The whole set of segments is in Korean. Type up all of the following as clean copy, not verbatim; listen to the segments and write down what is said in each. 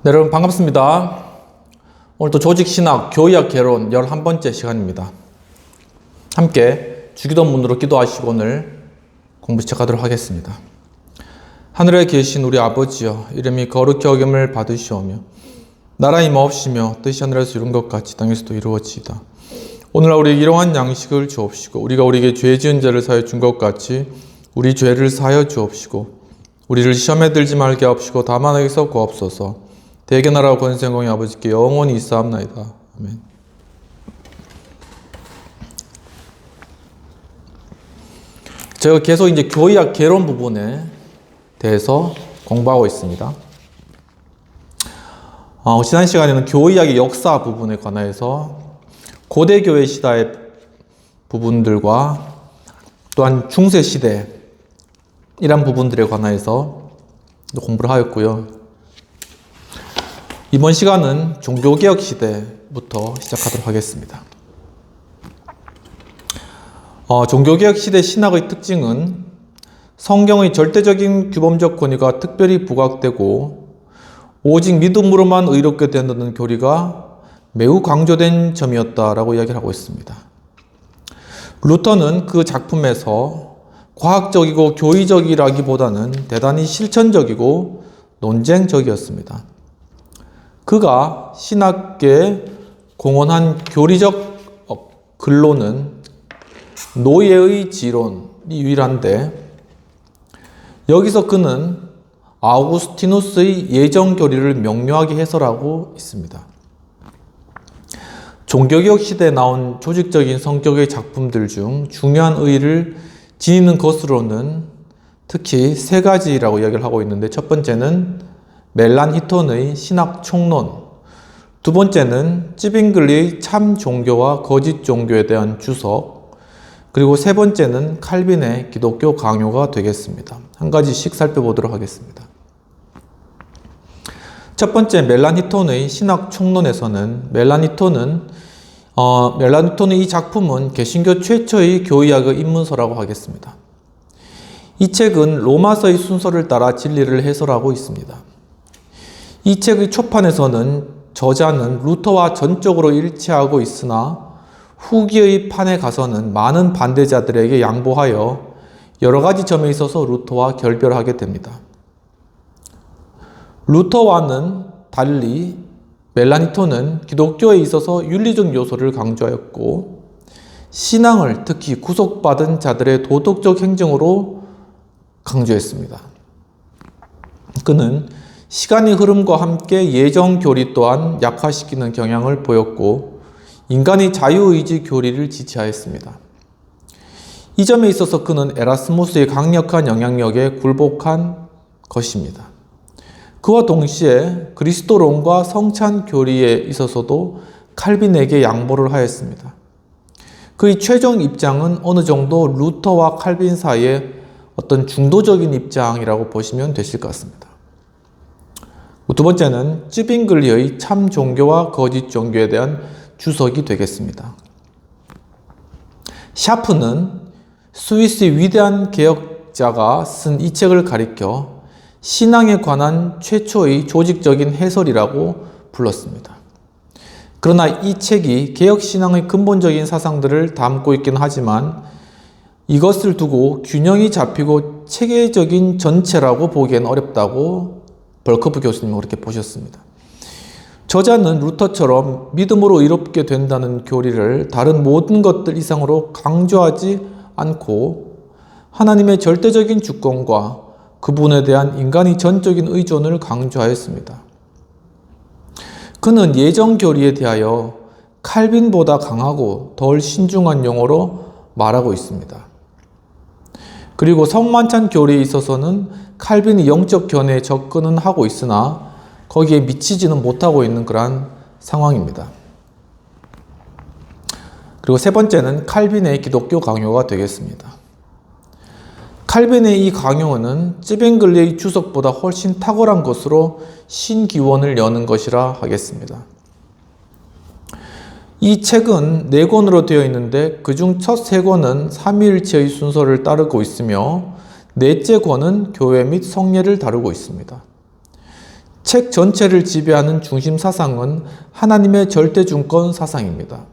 네, 여러분 반갑습니다. 오늘도 조직신학, 교의학 개론 11번째 시간입니다. 함께 주기도문으로 기도하시고 오늘 공부 시작하도록 하겠습니다. 하늘에 계신 우리 아버지여, 이름이 거룩히 여김을 받으시오며 나라 임하옵시며 뜻이 하늘에서 이룬 것 같이 땅에서도 이루어지이다. 오늘날 우리에게 일용할 양식을 주옵시고 우리가 우리에게 죄 지은 자를 사하여 준 것 같이 우리 죄를 사하여 주옵시고 우리를 시험에 들지 말게 하옵시고 다만 악에서 구하옵소서. 대개 나라와 권세 영광이 아버지께 영원히 있사옵나이다. 아멘. 제가 계속 이제 교의학 개론 부분에 대해서 공부하고 있습니다. 지난 시간에는 교의학의 역사 부분에 관해서 고대 교회 시대의 부분들과 또한 중세 시대 이런 부분들에 관해서 공부를 하였고요. 이번 시간은 종교개혁 시대부터 시작하도록 하겠습니다. 종교개혁 시대 신학의 특징은 성경의 절대적인 규범적 권위가 특별히 부각되고 오직 믿음으로만 의롭게 된다는 교리가 매우 강조된 점이었다라고 이야기를 하고 있습니다. 루터는 그 작품에서 과학적이고 교의적이라기보다는 대단히 실천적이고 논쟁적이었습니다. 그가 신학계에 공헌한 교리적 근로는 노예의 지론이 유일한데, 여기서 그는 아우구스티누스의 예정 교리를 명료하게 해설하고 있습니다. 종교개혁 시대에 나온 조직적인 성격의 작품들 중 중요한 의의를 지니는 것으로는 특히 세 가지라고 이야기를 하고 있는데, 첫 번째는 멜란히톤의 신학 총론, 두 번째는 찌빙글리의 참 종교와 거짓 종교에 대한 주석, 그리고 세 번째는 칼빈의 기독교 강요가 되겠습니다. 한 가지씩 살펴보도록 하겠습니다. 첫 번째, 멜란히톤의 신학 총론에서는 멜란히톤의 이 작품은 개신교 최초의 교의학의 입문서라고 하겠습니다. 이 책은 로마서의 순서를 따라 진리를 해설하고 있습니다. 이 책의 초판에서는 저자는 루터와 전적으로 일치하고 있으나 후기의 판에 가서는 많은 반대자들에게 양보하여 여러 가지 점에 있어서 루터와 결별하게 됩니다. 루터와는 달리 멜란히톤은 기독교에 있어서 윤리적 요소를 강조하였고 신앙을 특히 구속받은 자들의 도덕적 행정으로 강조했습니다. 그는 시간의 흐름과 함께 예정 교리 또한 약화시키는 경향을 보였고 인간의 자유의지 교리를 지지하였습니다. 이 점에 있어서 그는 에라스무스의 강력한 영향력에 굴복한 것입니다. 그와 동시에 그리스도론과 성찬 교리에 있어서도 칼빈에게 양보를 하였습니다. 그의 최종 입장은 어느 정도 루터와 칼빈 사이의 어떤 중도적인 입장이라고 보시면 되실 것 같습니다. 두 번째는 찌빙글리의 참 종교와 거짓 종교에 대한 주석이 되겠습니다. 샤프는 스위스의 위대한 개혁자가 쓴 이 책을 가리켜 신앙에 관한 최초의 조직적인 해설이라고 불렀습니다. 그러나 이 책이 개혁신앙의 근본적인 사상들을 담고 있긴 하지만 이것을 두고 균형이 잡히고 체계적인 전체라고 보기엔 어렵다고 벌커프 교수님은 그렇게 보셨습니다. 저자는 루터처럼 믿음으로 의롭게 된다는 교리를 다른 모든 것들 이상으로 강조하지 않고 하나님의 절대적인 주권과 그분에 대한 인간의 전적인 의존을 강조하였습니다. 그는 예정 교리에 대하여 칼빈보다 강하고 덜 신중한 용어로 말하고 있습니다. 그리고 성만찬 교리에 있어서는 칼빈이 영적 견해에 접근은 하고 있으나 거기에 미치지는 못하고 있는 그러한 상황입니다. 그리고 세 번째는 칼빈의 기독교 강요가 되겠습니다. 칼빈의 이 강요는 찌빙글리의 주석보다 훨씬 탁월한 것으로 신기원을 여는 것이라 하겠습니다. 이 책은 4권으로 되어 있는데 그중 첫 3권은 삼위일체의 순서를 따르고 있으며 넷째 권은 교회 및 성례를 다루고 있습니다. 책 전체를 지배하는 중심 사상은 하나님의 절대중권 사상입니다.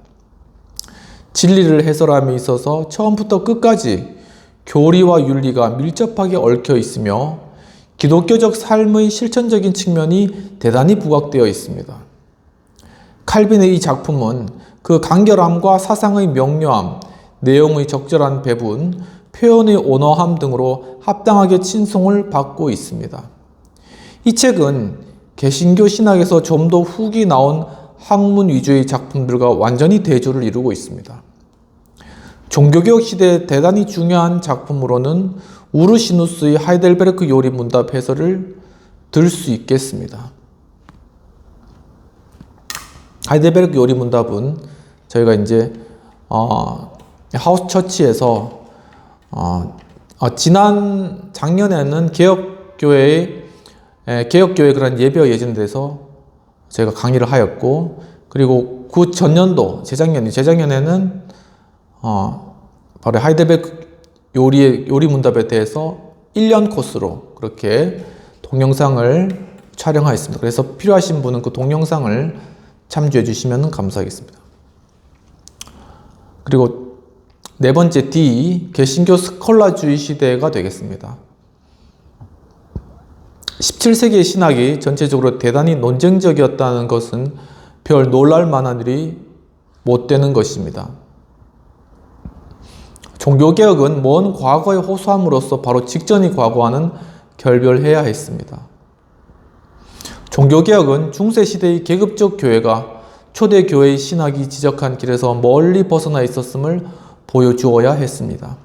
진리를 해설함에 있어서 처음부터 끝까지 교리와 윤리가 밀접하게 얽혀 있으며 기독교적 삶의 실천적인 측면이 대단히 부각되어 있습니다. 칼빈의 이 작품은 그 간결함과 사상의 명료함, 내용의 적절한 배분, 표현의 온화함 등으로 합당하게 칭송을 받고 있습니다. 이 책은 개신교 신학에서 좀 더 후기 나온 학문 위주의 작품들과 완전히 대조를 이루고 있습니다. 종교개혁 시대에 대단히 중요한 작품으로는 우르시누스의 하이델베르크 요리 문답 해설을 들 수 있겠습니다. 하이델베르크 요리 문답은 저희가 이제 하우스 처치에서 작년에는 개혁교회의 그런 예배가 예정돼서 제가 강의를 하였고, 그리고 그 전년도 재작년에는 바로 하이델베르크 요리 문답에 대해서 1년 코스로 그렇게 동영상을 촬영하였습니다. 그래서 필요하신 분은 그 동영상을 참조해 주시면 감사하겠습니다. 그리고 네 번째 D, 개신교 스콜라주의 시대가 되겠습니다. 17세기의 신학이 전체적으로 대단히 논쟁적이었다는 것은 별 놀랄 만한 일이 못 되는 것입니다. 종교개혁은 먼 과거에 호소함으로써 바로 직전의 과거와는 결별해야 했습니다. 종교개혁은 중세시대의 계급적 교회가 초대교회의 신학이 지적한 길에서 멀리 벗어나 있었음을 보여주어야 했습니다.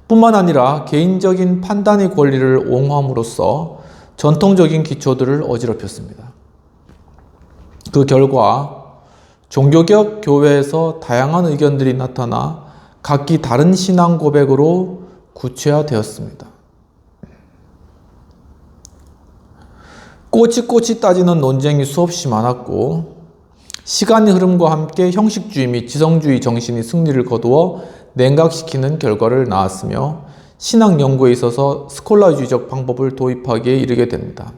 뿐만 아니라 개인적인 판단의 권리를 옹호함으로써 전통적인 기초들을 어지럽혔습니다. 그 결과 종교개혁 교회에서 다양한 의견들이 나타나 각기 다른 신앙 고백으로 구체화되었습니다. 꼬치꼬치 따지는 논쟁이 수없이 많았고, 시간의 흐름과 함께 형식주의 및 지성주의 정신이 승리를 거두어 냉각시키는 결과를 낳았으며 신학 연구에 있어서 스콜라주의적 방법을 도입하기에 이르게 됩니다.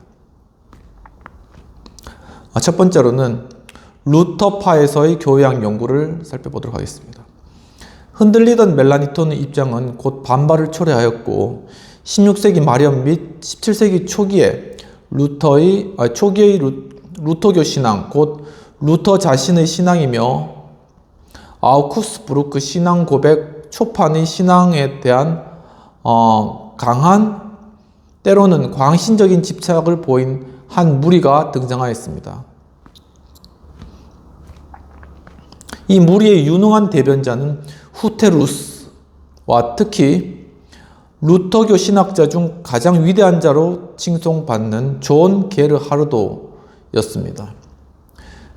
첫 번째로는 루터파에서의 교회학 연구를 살펴보도록 하겠습니다. 흔들리던 멜라니톤의 입장은 곧 반발을 초래하였고 16세기 말엽 및 17세기 초기에 루터교 신앙, 곧 루터 자신의 신앙이며 아우쿠스부르크 신앙 고백 초판의 신앙에 대한 강한, 때로는 광신적인 집착을 보인 한 무리가 등장하였습니다. 이 무리의 유능한 대변자는 후테루스와 특히 루터교 신학자 중 가장 위대한 자로 칭송받는 존 게르하르도였습니다.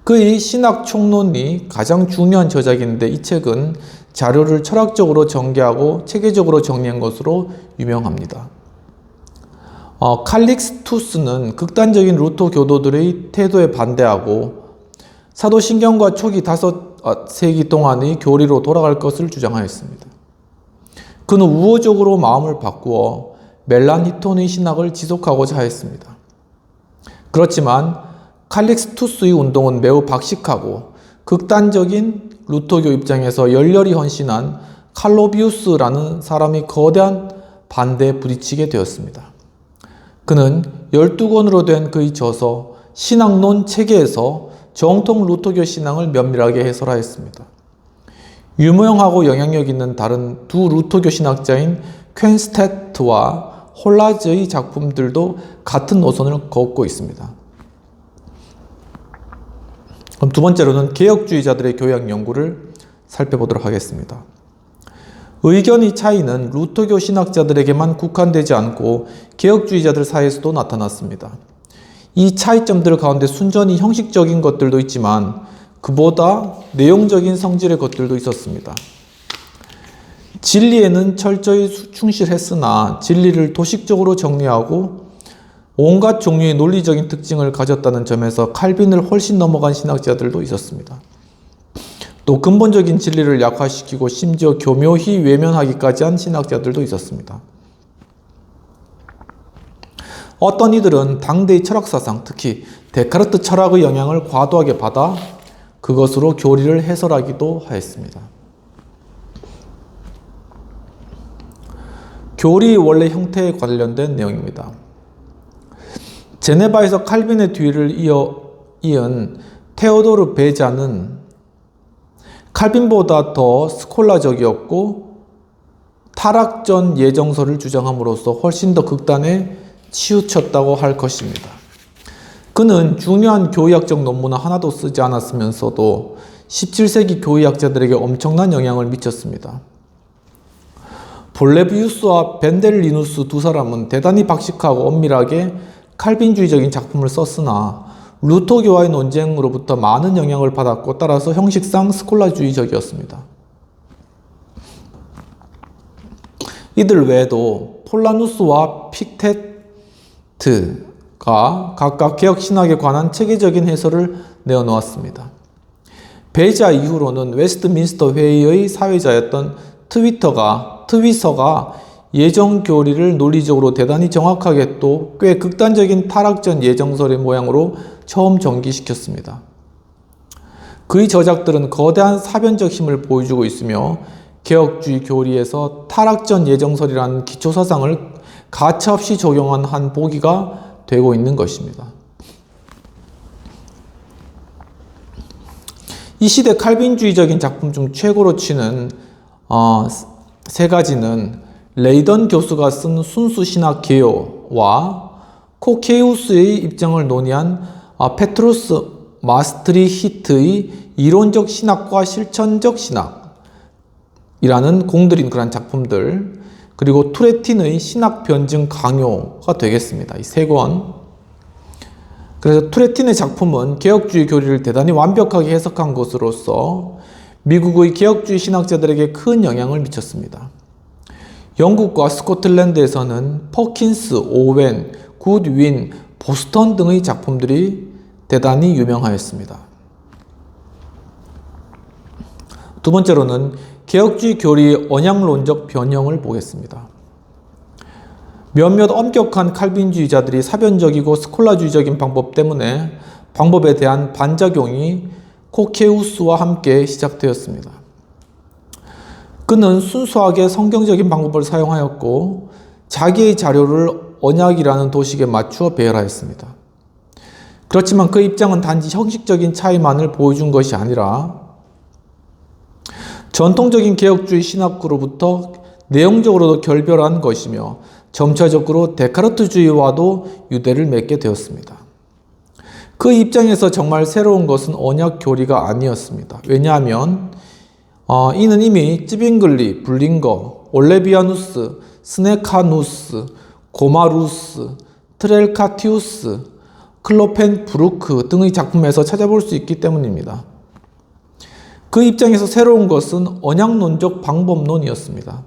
그의 신학 총론이 가장 중요한 저작인데 이 책은 자료를 철학적으로 전개하고 체계적으로 정리한 것으로 유명합니다. 칼릭스투스는 극단적인 루터 교도들의 태도에 반대하고 사도신경과 초기 5세기 동안의 교리로 돌아갈 것을 주장하였습니다. 그는 우호적으로 마음을 바꾸어 멜라니톤의 신학을 지속하고자 하였습니다. 그렇지만 칼릭스투스의 운동은 매우 박식하고 극단적인 루터교 입장에서 열렬히 헌신한 칼로비우스라는 사람이 거대한 반대에 부딪히게 되었습니다. 그는 12권으로 된 그의 저서 신학론 체계에서 정통 루터교 신앙을 면밀하게 해설하였습니다. 유명하고 영향력 있는 다른 두 루터교 신학자인 쾨스테트와 홀라즈의 작품들도 같은 노선을 걷고 있습니다. 그럼 두 번째로는 개혁주의자들의 교양 연구를 살펴보도록 하겠습니다. 의견의 차이는 루터교 신학자들에게만 국한되지 않고 개혁주의자들 사이에서도 나타났습니다. 이 차이점들 가운데 순전히 형식적인 것들도 있지만 그보다 내용적인 성질의 것들도 있었습니다. 진리에는 철저히 충실했으나 진리를 도식적으로 정리하고 온갖 종류의 논리적인 특징을 가졌다는 점에서 칼빈을 훨씬 넘어간 신학자들도 있었습니다. 또 근본적인 진리를 약화시키고 심지어 교묘히 외면하기까지 한 신학자들도 있었습니다. 어떤 이들은 당대의 철학사상, 특히 데카르트 철학의 영향을 과도하게 받아 그것으로 교리를 해설하기도 하였습니다. 교리의 원래 형태에 관련된 내용입니다. 제네바에서 칼빈의 뒤를 이은 테오도르 베자는 칼빈보다 더 스콜라적이었고 타락전 예정설을 주장함으로써 훨씬 더 극단에 치우쳤다고 할 것입니다. 그는 중요한 교의학적 논문은 하나도 쓰지 않았으면서도 17세기 교의학자들에게 엄청난 영향을 미쳤습니다. 볼레비우스와 벤델리누스 두 사람은 대단히 박식하고 엄밀하게 칼빈주의적인 작품을 썼으나 루터교와의 논쟁으로부터 많은 영향을 받았고 따라서 형식상 스콜라주의적이었습니다. 이들 외에도 폴라누스와 픽테트가 각각 개혁신학에 관한 체계적인 해설을 내어놓았습니다. 베자 이후로는 웨스트민스터 회의의 사회자였던 트위서가 예정교리를 논리적으로 대단히 정확하게 또 꽤 극단적인 타락전 예정설의 모양으로 처음 전기시켰습니다. 그의 저작들은 거대한 사변적 힘을 보여주고 있으며 개혁주의 교리에서 타락전 예정설이라는 기초사상을 가차없이 적용한 한 보기가 되고 있는 것입니다. 이 시대 칼빈주의적인 작품 중 최고로 치는 세 가지는 레이던 교수가 쓴 순수 신학 개요와 코케우스의 입장을 논의한 페트루스 마스트리히트의 이론적 신학과 실천적 신학이라는 공들인 그런 작품들, 그리고 투레틴의 신학 변증 강요가 되겠습니다. 이 세 권. 그래서 투레틴의 작품은 개혁주의 교리를 대단히 완벽하게 해석한 것으로서 미국의 개혁주의 신학자들에게 큰 영향을 미쳤습니다. 영국과 스코틀랜드에서는 퍼킨스, 오웬, 굿윈, 보스턴 등의 작품들이 대단히 유명하였습니다. 두 번째로는 개혁주의 교리의 언약론적 변형을 보겠습니다. 몇몇 엄격한 칼빈주의자들이 사변적이고 스콜라주의적인 방법 때문에 방법에 대한 반작용이 코케우스와 함께 시작되었습니다. 그는 순수하게 성경적인 방법을 사용하였고 자기의 자료를 언약이라는 도식에 맞추어 배열하였습니다. 그렇지만 그 입장은 단지 형식적인 차이만을 보여준 것이 아니라 전통적인 개혁주의 신학구로부터 내용적으로도 결별한 것이며 점차적으로 데카르트주의와도 유대를 맺게 되었습니다. 그 입장에서 정말 새로운 것은 언약 교리가 아니었습니다. 왜냐하면 이는 이미 찌빙글리, 블링거, 올레비아누스, 스네카누스, 고마루스, 트렐카티우스, 클로펜 브루크 등의 작품에서 찾아볼 수 있기 때문입니다. 그 입장에서 새로운 것은 언약론적 방법론이었습니다.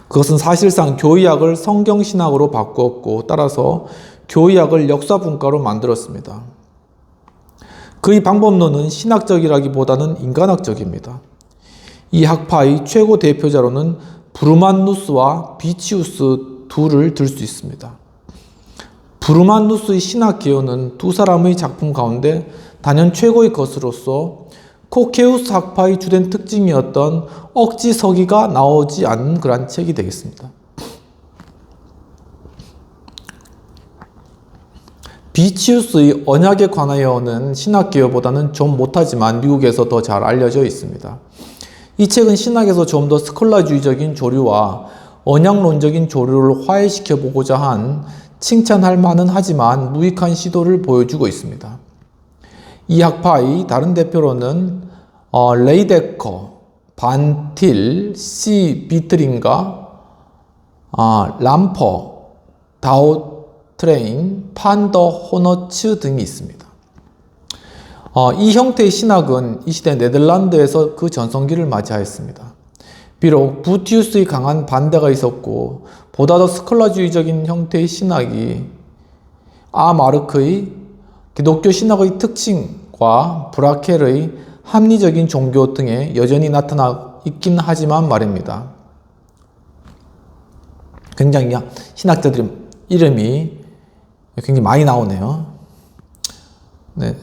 그것은 사실상 교의학을 성경신학으로 바꾸었고 따라서 교의학을 역사분과로 만들었습니다. 그의 방법론은 신학적이라기보다는 인간학적입니다. 이 학파의 최고 대표자로는 브루만누스와 비치우스 둘을 들 수 있습니다. 브루만누스의 신학 개요는 두 사람의 작품 가운데 단연 최고의 것으로서 코케우스 학파의 주된 특징이었던 억지서기가 나오지 않는 그러한 책이 되겠습니다. 비치우스의 언약에 관하여는 신학개요보다는 좀 못하지만 미국에서 더 잘 알려져 있습니다. 이 책은 신학에서 좀 더 스콜라주의적인 조류와 언약론적인 조류를 화해시켜 보고자 한 칭찬할 만은 하지만 무익한 시도를 보여주고 있습니다. 이 학파의 다른 대표로는 레이데커, 반틸, 시 비트린가, 람퍼, 다우트레인, 판더 호너츠 등이 있습니다. 이 형태의 신학은 이 시대 네덜란드에서 그 전성기를 맞이하였습니다. 비록 부티우스의 강한 반대가 있었고 보다 더 스콜라주의적인 형태의 신학이 아마르크의 기독교 신학의 특징과 브라켈의 합리적인 종교 등에 여전히 나타나 있긴 하지만 말입니다. 굉장히 신학자들이 이름이 굉장히 많이 나오네요. 네.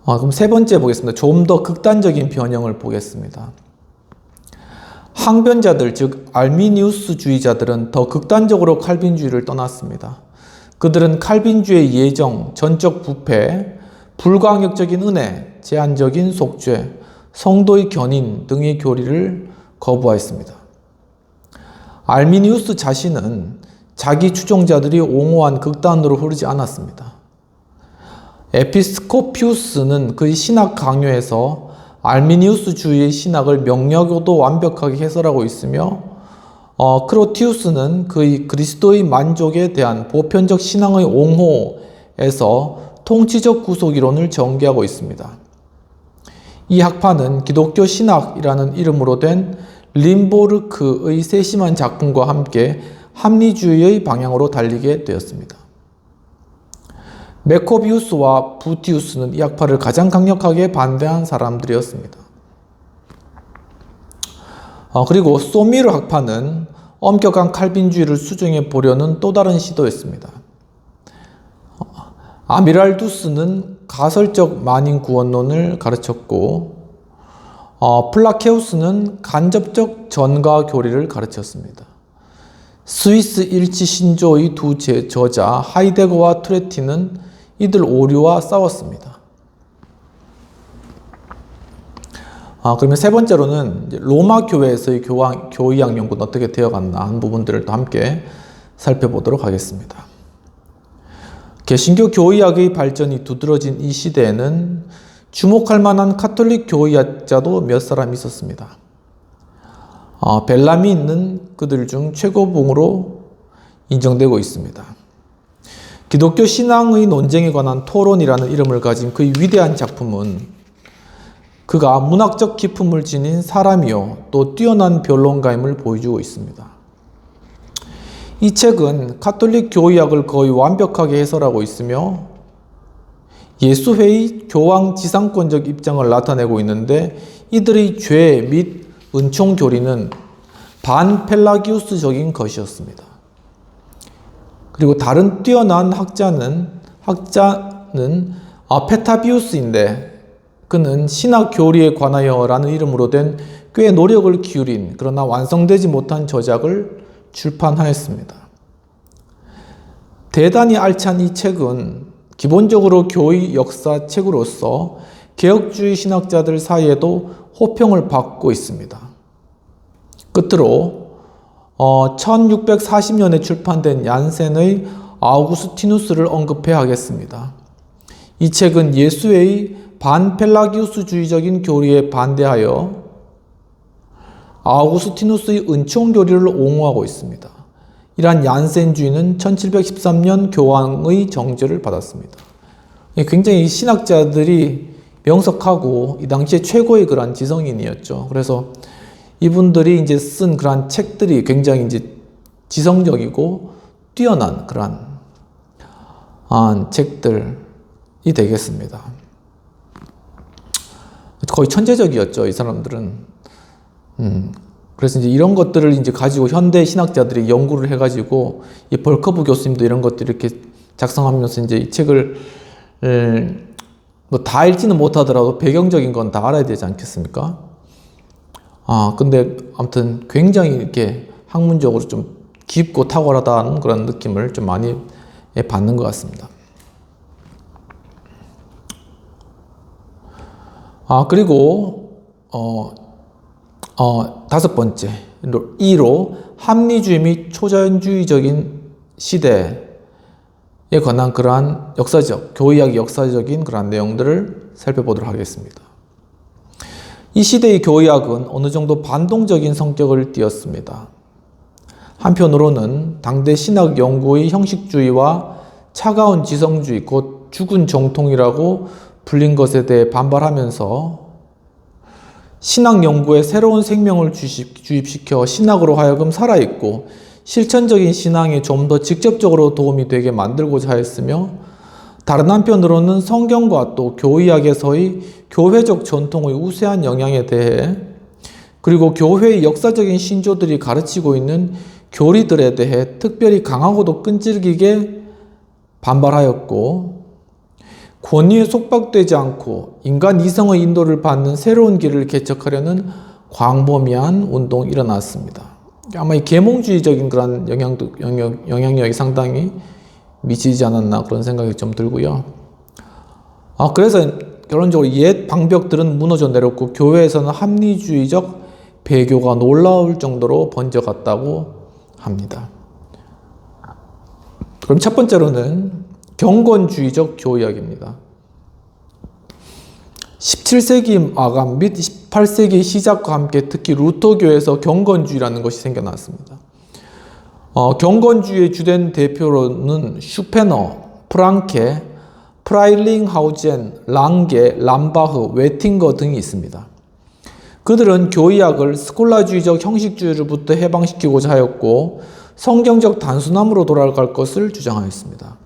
그럼 세 번째 보겠습니다. 좀 더 극단적인 변형을 보겠습니다. 항변자들, 즉 알미니우스주의자들은 더 극단적으로 칼빈주의를 떠났습니다. 그들은 칼빈주의 예정, 전적 부패, 불광역적인 은혜, 제한적인 속죄, 성도의 견인 등의 교리를 거부하였습니다. 알미니우스 자신은 자기 추종자들이 옹호한 극단으로 흐르지 않았습니다. 에피스코피우스는 그의 신학 강요에서 알미니우스주의의 신학을 명료하고도 완벽하게 해설하고 있으며 크로티우스는 그의 그리스도의 만족에 대한 보편적 신앙의 옹호에서 통치적 구속이론을 전개하고 있습니다. 이 학파는 기독교 신학이라는 이름으로 된 림보르크의 세심한 작품과 함께 합리주의의 방향으로 달리게 되었습니다. 메코비우스와 부티우스는 이 학파를 가장 강력하게 반대한 사람들이었습니다. 그리고 소미르 학파는 엄격한 칼빈주의를 수정해 보려는 또 다른 시도였습니다. 아미랄두스는 가설적 만인 구원론을 가르쳤고 플라케우스는 간접적 전가 교리를 가르쳤습니다. 스위스 일치 신조의 두 저자 하이데거와 투레티는 이들 오류와 싸웠습니다. 그러면 세 번째로는 로마 교회에서의 교의학 연구는 어떻게 되어갔나 하는 부분들을 또 함께 살펴보도록 하겠습니다. 개신교 교의학의 발전이 두드러진 이 시대에는 주목할 만한 카톨릭 교의학자도 몇 사람 있었습니다. 벨라미는 그들 중 최고봉으로 인정되고 있습니다. 기독교 신앙의 논쟁에 관한 토론이라는 이름을 가진 그의 위대한 작품은 그가 문학적 기품을 지닌 사람이요 또 뛰어난 변론가임을 보여주고 있습니다. 이 책은 카톨릭 교의학을 거의 완벽하게 해설하고 있으며 예수회의 교황 지상권적 입장을 나타내고 있는데 이들의 죄 및 은총 교리는 반펠라기우스적인 것이었습니다. 그리고 다른 뛰어난 학자는 페타비우스인데 그는 신학 교리에 관하여라는 이름으로 된 꽤 노력을 기울인 그러나 완성되지 못한 저작을 출판하였습니다. 대단히 알찬 이 책은 기본적으로 교의 역사 책으로서 개혁주의 신학자들 사이에도 호평을 받고 있습니다. 끝으로 1640년에 출판된 얀센의 아우구스티누스를 언급해야 하겠습니다. 이 책은 예수의 반펠라기우스주의적인 교리에 반대하여 아우구스티누스의 은총 교리를 옹호하고 있습니다. 이러한 얀센주의는 1713년 교황의 정죄를 받았습니다. 굉장히 신학자들이 명석하고 이 당시에 최고의 그런 지성인이었죠. 그래서 이분들이 이제 쓴 그러한 책들이 굉장히 이제 지성적이고 뛰어난 그러한 책들이 되겠습니다. 거의 천재적이었죠, 이 사람들은. 그래서 이제 이런 것들을 이제 가지고 현대 신학자들이 연구를 해가지고 이 벌커브 교수님도 이런 것들 이렇게 작성하면서 이제 이 책을 뭐 다 읽지는 못하더라도 배경적인 건 다 알아야 되지 않겠습니까? 근데 아무튼 굉장히 이렇게 학문적으로 좀 깊고 탁월하다는 그런 느낌을 좀 많이 받는 것 같습니다. 그리고 다섯 번째, 2로 합리주의 및 초자연주의적인 시대에 관한 그러한 교의학의 역사적인 그러한 내용들을 살펴보도록 하겠습니다. 이 시대의 교의학은 어느 정도 반동적인 성격을 띠었습니다. 한편으로는 당대 신학 연구의 형식주의와 차가운 지성주의, 곧 죽은 정통이라고 불린 것에 대해 반발하면서 신학 연구에 새로운 생명을 주입시켜 신학으로 하여금 살아있고 실천적인 신앙에 좀 더 직접적으로 도움이 되게 만들고자 했으며, 다른 한편으로는 성경과 또 교의학에서의 교회적 전통의 우세한 영향에 대해, 그리고 교회의 역사적인 신조들이 가르치고 있는 교리들에 대해 특별히 강하고도 끈질기게 반발하였고, 권위에 속박되지 않고 인간 이성의 인도를 받는 새로운 길을 개척하려는 광범위한 운동이 일어났습니다. 아마 이 계몽주의적인 그런 영향력이 상당히 미치지 않았나 그런 생각이 좀 들고요. 그래서 결론적으로 옛 방벽들은 무너져 내렸고 교회에서는 합리주의적 배교가 놀라울 정도로 번져갔다고 합니다. 그럼 첫 번째로는 경건주의적 교의학입니다. 17세기 마감 및 18세기 시작과 함께 특히 루터교에서 경건주의라는 것이 생겨났습니다. 경건주의의 주된 대표로는 슈페너, 프랑케, 프라일링하우젠, 랑게, 람바흐, 웨팅거 등이 있습니다. 그들은 교의학을 스콜라주의적 형식주의로부터 해방시키고자 하였고 성경적 단순함으로 돌아갈 것을 주장하였습니다.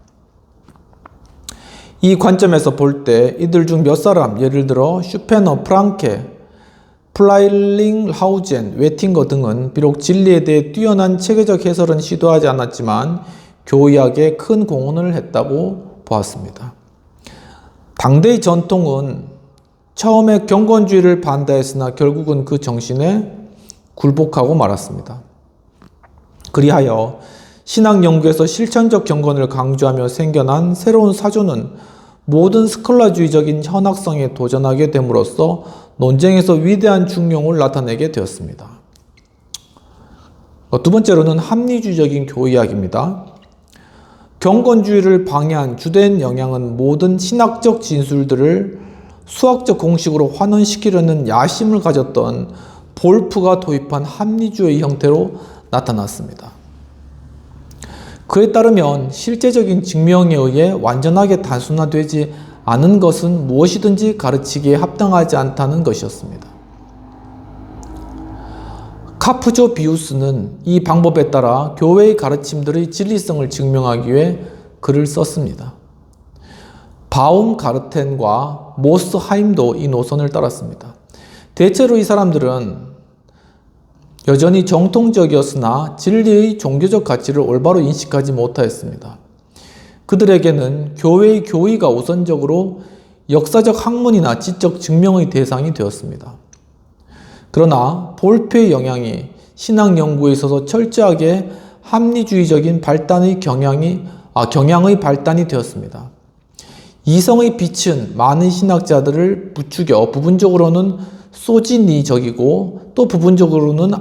이 관점에서 볼 때 이들 중 몇 사람, 예를 들어 슈페너, 프랑케, 프라일링하우젠, 웨팅거 등은 비록 진리에 대해 뛰어난 체계적 해설은 시도하지 않았지만 교의학에 큰 공헌을 했다고 보았습니다. 당대의 전통은 처음에 경건주의를 반대했으나 결국은 그 정신에 굴복하고 말았습니다. 그리하여 신학 연구에서 실천적 경건을 강조하며 생겨난 새로운 사조는 모든 스콜라주의적인 현학성에 도전하게 됨으로써 논쟁에서 위대한 중용을 나타내게 되었습니다. 두 번째로는 합리주의적인 교의학입니다. 경건주의를 방해한 주된 영향은 모든 신학적 진술들을 수학적 공식으로 환원시키려는 야심을 가졌던 볼프가 도입한 합리주의 형태로 나타났습니다. 그에 따르면 실제적인 증명에 의해 완전하게 단순화되지 않은 것은 무엇이든지 가르치기에 합당하지 않다는 것이었습니다. 카프조 비우스는 이 방법에 따라 교회의 가르침들의 진리성을 증명하기 위해 글을 썼습니다. 바움가르텐과 모스하임도 이 노선을 따랐습니다. 대체로 이 사람들은 여전히 정통적이었으나 진리의 종교적 가치를 올바로 인식하지 못하였습니다. 그들에게는 교회의 교의가 우선적으로 역사적 학문이나 지적 증명의 대상이 되었습니다. 그러나 볼프의 영향이 신학 연구에 있어서 철저하게 합리주의적인 발단의 경향의 발단이 되었습니다. 이성의 빛은 많은 신학자들을 부추겨 부분적으로는 소지니적이고 또 부분적으로는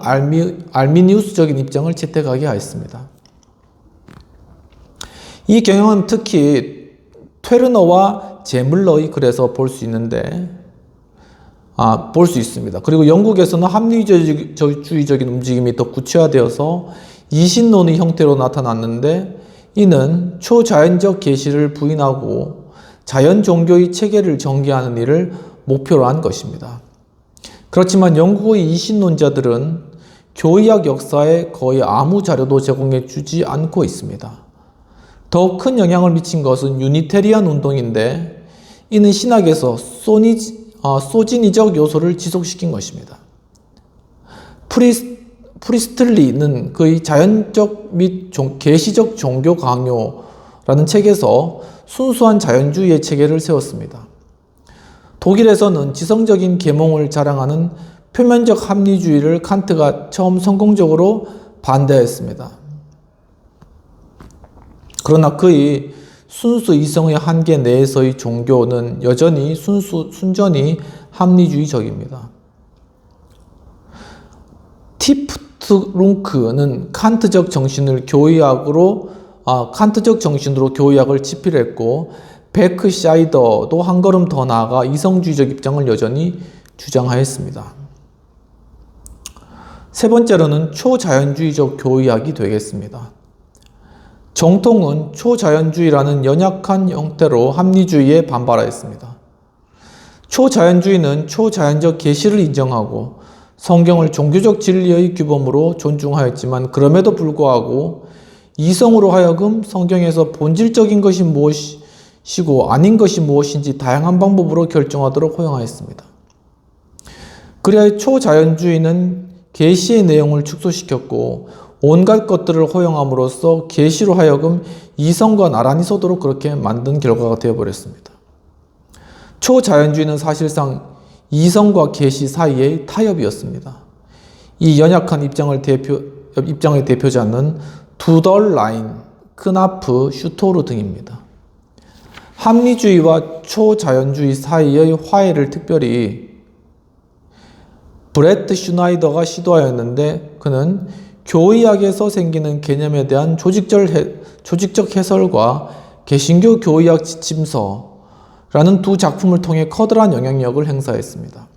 알미니우스적인 입장을 채택하게 하였습니다. 이 경향은 특히 퇴르너와 제물러의 글에서 볼 수 있습니다. 그리고 영국에서는 합리주의적인 움직임이 더 구체화되어서 이신론의 형태로 나타났는데 이는 초자연적 계시를 부인하고 자연 종교의 체계를 전개하는 일을 목표로 한 것입니다. 그렇지만 영국의 이신론자들은 교의학 역사에 거의 아무 자료도 제공해 주지 않고 있습니다. 더 큰 영향을 미친 것은 유니테리안 운동인데 이는 신학에서 소진이적 요소를 지속시킨 것입니다. 프리스틀리는 그의 자연적 및 계시적 종교 강요라는 책에서 순수한 자연주의의 체계를 세웠습니다. 독일에서는 지성적인 계몽을 자랑하는 표면적 합리주의를 칸트가 처음 성공적으로 반대했습니다. 그러나 그의 순수 이성의 한계 내에서의 종교는 여전히 순전히 합리주의적입니다. 티프트룽크는 칸트적 정신으로 교의학을 치필했고 베크샤이더도 한 걸음 더 나아가 이성주의적 입장을 여전히 주장하였습니다. 세 번째로는 초자연주의적 교의학이 되겠습니다. 정통은 초자연주의라는 연약한 형태로 합리주의에 반발하였습니다. 초자연주의는 초자연적 계시를 인정하고 성경을 종교적 진리의 규범으로 존중하였지만 그럼에도 불구하고 이성으로 하여금 성경에서 본질적인 것이 무엇이고 아닌 것이 무엇인지 다양한 방법으로 결정하도록 허용하였습니다. 그리하여 초자연주의는 계시의 내용을 축소시켰고 온갖 것들을 허용함으로써 계시로 하여금 이성과 나란히 서도록 그렇게 만든 결과가 되어버렸습니다. 초자연주의는 사실상 이성과 계시 사이의 타협이었습니다. 이 연약한 입장을 대표자는 두덜 라인, 크나프, 슈토르 등입니다. 합리주의와 초자연주의 사이의 화해를 특별히 브레트 슈나이더가 시도하였는데 그는 교의학에서 생기는 개념에 대한 조직적 해설과 개신교 교의학 지침서라는 두 작품을 통해 커다란 영향력을 행사했습니다.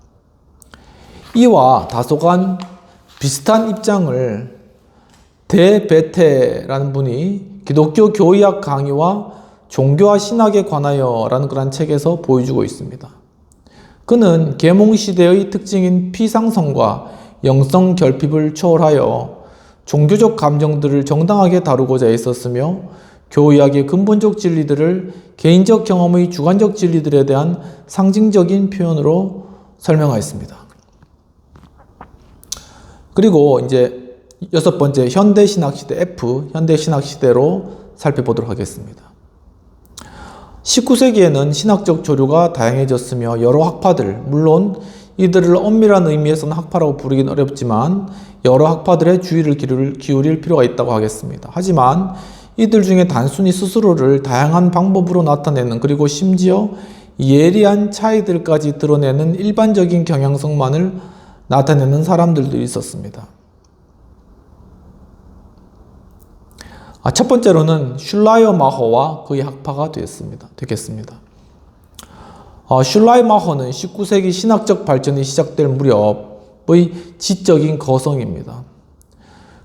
이와 다소간 비슷한 입장을 데베테라는 분이 기독교 교의학 강의와 종교와 신학에 관하여라는 그런 책에서 보여주고 있습니다. 그는 계몽시대의 특징인 피상성과 영성 결핍을 초월하여 종교적 감정들을 정당하게 다루고자 했었으며 교의학의 근본적 진리들을 개인적 경험의 주관적 진리들에 대한 상징적인 표현으로 설명하였습니다. 그리고 이제 6번째 현대신학시대 F, 현대신학시대로 살펴보도록 하겠습니다. 19세기에는 신학적 조류가 다양해졌으며 여러 학파들, 물론 이들을 엄밀한 의미에서는 학파라고 부르긴 어렵지만 여러 학파들의 주의를 기울일 필요가 있다고 하겠습니다. 하지만 이들 중에 단순히 스스로를 다양한 방법으로 나타내는 그리고 심지어 예리한 차이들까지 드러내는 일반적인 경향성만을 나타내는 사람들도 있었습니다. 첫 번째로는 슐라이어마허와 그의 학파가 되겠습니다. 슐라이마허는 19세기 신학적 발전이 시작될 무렵의 지적인 거성입니다.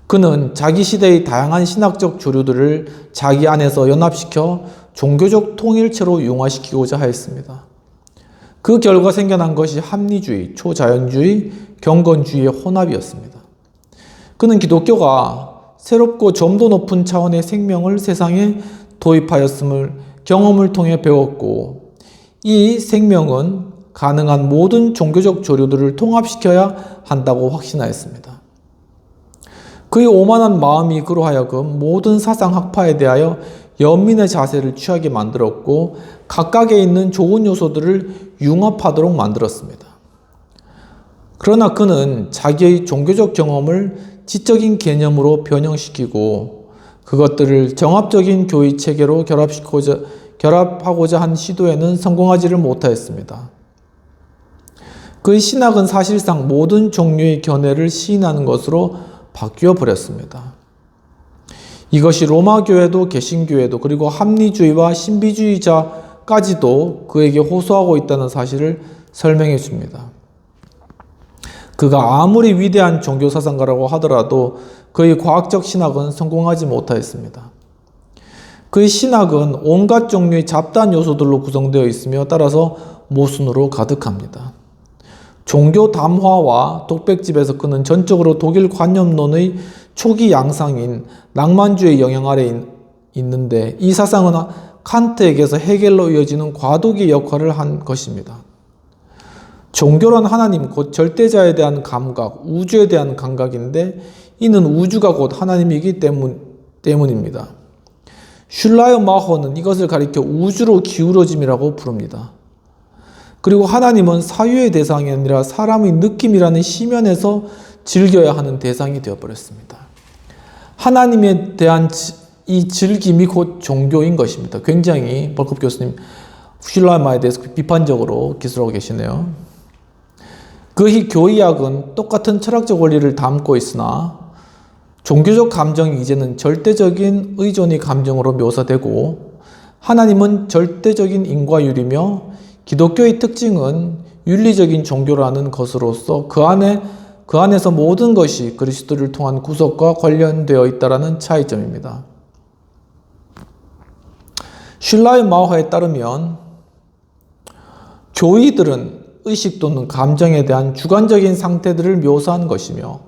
그는 자기 시대의 다양한 신학적 조류들을 자기 안에서 연합시켜 종교적 통일체로 융화시키고자 하였습니다. 그 결과 생겨난 것이 합리주의, 초자연주의, 경건주의의 혼합이었습니다. 그는 기독교가 새롭고 점도 높은 차원의 생명을 세상에 도입하였음을 경험을 통해 배웠고 이 생명은 가능한 모든 종교적 조류들을 통합시켜야 한다고 확신하였습니다. 그의 오만한 마음이 그로 하여금 모든 사상 학파에 대하여 연민의 자세를 취하게 만들었고 각각에 있는 좋은 요소들을 융합하도록 만들었습니다. 그러나 그는 자기의 종교적 경험을 지적인 개념으로 변형시키고 그것들을 정합적인 교의 체계로 결합하고자 한 시도에는 성공하지를 못하였습니다. 그의 신학은 사실상 모든 종류의 견해를 시인하는 것으로 바뀌어 버렸습니다. 이것이 로마 교회도 개신교회도 그리고 합리주의와 신비주의자까지도 그에게 호소하고 있다는 사실을 설명해 줍니다. 그가 아무리 위대한 종교사상가라고 하더라도 그의 과학적 신학은 성공하지 못하였습니다. 그의 신학은 온갖 종류의 잡다한 요소들로 구성되어 있으며 따라서 모순으로 가득합니다. 종교 담화와 독백집에서 그는 전적으로 독일 관념론의 초기 양상인 낭만주의 영향 아래 있는데 이 사상은 칸트에게서 헤겔로 이어지는 과도기 역할을 한 것입니다. 종교란 하나님 곧 절대자에 대한 감각, 우주에 대한 감각인데 이는 우주가 곧 하나님이기 때문입니다. 슐라이어마허는 이것을 가리켜 우주로 기울어짐이라고 부릅니다. 그리고 하나님은 사유의 대상이 아니라 사람의 느낌이라는 시면에서 즐겨야 하는 대상이 되어버렸습니다. 하나님에 대한 이 즐김이 곧 종교인 것입니다. 굉장히 벌컵 교수님 슐라이어마에 대해서 비판적으로 기술하고 계시네요. 그의 교의학은 똑같은 철학적 원리를 담고 있으나 종교적 감정이 이제는 절대적인 의존의 감정으로 묘사되고 하나님은 절대적인 인과율이며 기독교의 특징은 윤리적인 종교라는 것으로서 그 안에서 모든 것이 그리스도를 통한 구속과 관련되어 있다는 차이점입니다. 슐라이마허에 따르면 교의들은 의식 또는 감정에 대한 주관적인 상태들을 묘사한 것이며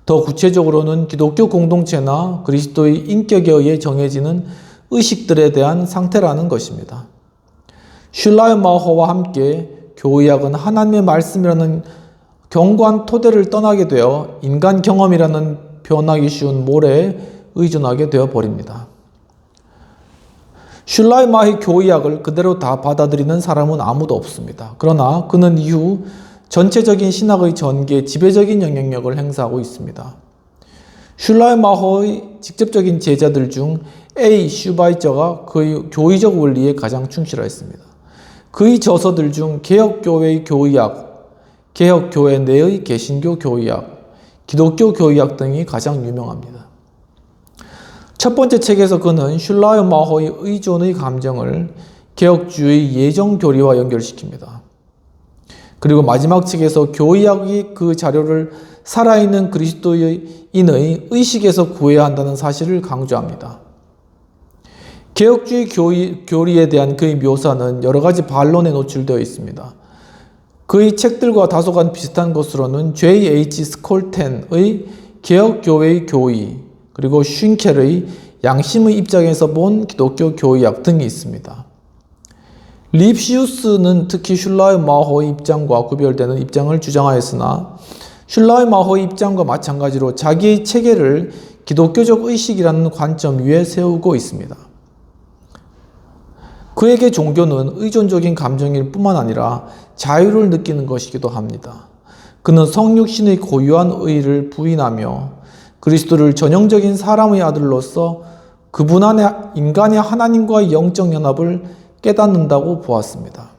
더 구체적으로는 기독교 공동체나 그리스도의 인격에 의해 정해지는 의식들에 대한 상태라는 것입니다. 슐라이마허와 함께 교의학은 하나님의 말씀이라는 견고한 토대를 떠나게 되어 인간 경험이라는 표현하기 쉬운 모래에 의존하게 되어버립니다. 슐라이마의 교의학을 그대로 다 받아들이는 사람은 아무도 없습니다. 그러나 그는 이후 전체적인 신학의 전개에 지배적인 영향력을 행사하고 있습니다. 슐라이마허의 직접적인 제자들 중 A. 슈바이처가 그의 교의적 원리에 가장 충실하였습니다. 그의 저서들 중 개혁교회의 교의학, 개혁교회 내의 개신교 교의학, 기독교 교의학 등이 가장 유명합니다. 첫 번째 책에서 그는 슐라이마허의 의존의 감정을 개혁주의 예정 교리와 연결시킵니다. 그리고 마지막 책에서 교의학이 그 자료를 살아있는 그리스도인의 의식에서 구해야 한다는 사실을 강조합니다. 개혁주의 교리에 대한 그의 묘사는 여러 가지 반론에 노출되어 있습니다. 그의 책들과 다소간 비슷한 것으로는 J.H. 스콜텐의 개혁교회의 교의, 그리고 쉰켈의 양심의 입장에서 본 기독교 교의학 등이 있습니다. 립시우스는 특히 슐라이마허의 입장과 구별되는 입장을 주장하였으나 슐라이마허의 입장과 마찬가지로 자기의 체계를 기독교적 의식이라는 관점 위에 세우고 있습니다. 그에게 종교는 의존적인 감정일 뿐만 아니라 자유를 느끼는 것이기도 합니다. 그는 성육신의 고유한 의의를 부인하며 그리스도를 전형적인 사람의 아들로서 그분 안에 인간의 하나님과의 영적 연합을 깨닫는다고 보았습니다.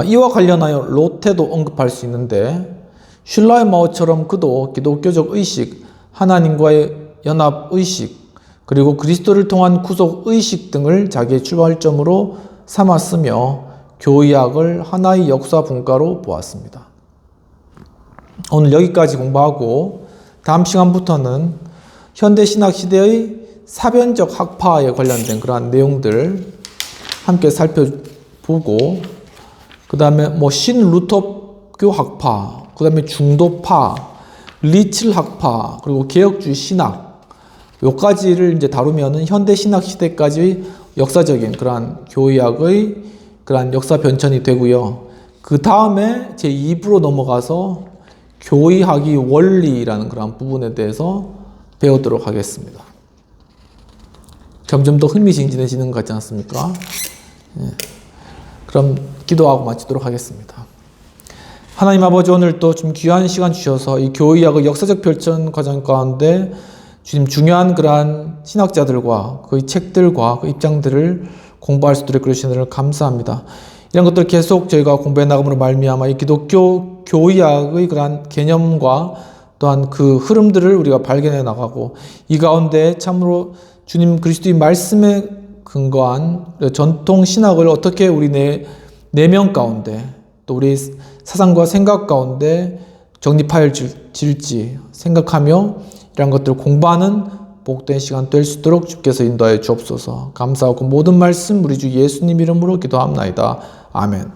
이와 관련하여 로테도 언급할 수 있는데 슐라이마허처럼 그도 기독교적 의식, 하나님과의 연합의식, 그리고 그리스도를 통한 구속의식 등을 자기의 출발점으로 삼았으며 교의학을 하나의 역사 분과로 보았습니다. 오늘 여기까지 공부하고 다음 시간부터는 현대신학 시대의 사변적 학파에 관련된 그러한 내용들 함께 살펴보고 그 다음에 신루터교 학파, 그 다음에 중도파, 리칠 학파, 그리고 개혁주의 신학 요까지를 이제 다루면은 현대 신학 시대까지 역사적인 그러한 교의학의 그러한 역사 변천이 되고요. 그 다음에 제 2부로 넘어가서 교의학의 원리라는 그러한 부분에 대해서 배우도록 하겠습니다. 점점 더 흥미진진해지는 것 같지 않습니까? 예. 그럼 기도하고 마치도록 하겠습니다. 하나님 아버지, 오늘 또 좀 귀한 시간 주셔서 이 교의학의 역사적 변천 과정 가운데 주님 중요한 그러한 신학자들과 그의 책들과 그 입장들을 공부할 수 있도록 그러시는 감사합니다. 이런 것들 계속 저희가 공부해 나감으로 말미암아 이 기독교 교의학의 그러한 개념과 또한 그 흐름들을 우리가 발견해 나가고 이 가운데 참으로 주님 그리스도의 말씀에 근거한 전통 신학을 어떻게 우리 내면 가운데 또 우리 사상과 생각 가운데 정립하여질지 생각하며 이런 것들을 공부하는 복된 시간 될 수 있도록 주께서 인도하여 주옵소서. 감사하고 모든 말씀 우리 주 예수님 이름으로 기도합나이다. 아멘.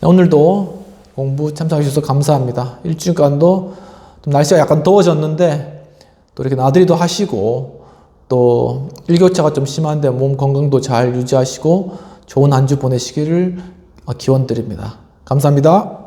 오늘도 공부 참석해 주셔서 감사합니다. 일주일간도 좀 날씨가 약간 더워졌는데 또 이렇게 나들이도 하시고 또 일교차가 좀 심한데 몸 건강도 잘 유지하시고 좋은 한 주 보내시기를 기원드립니다. 감사합니다.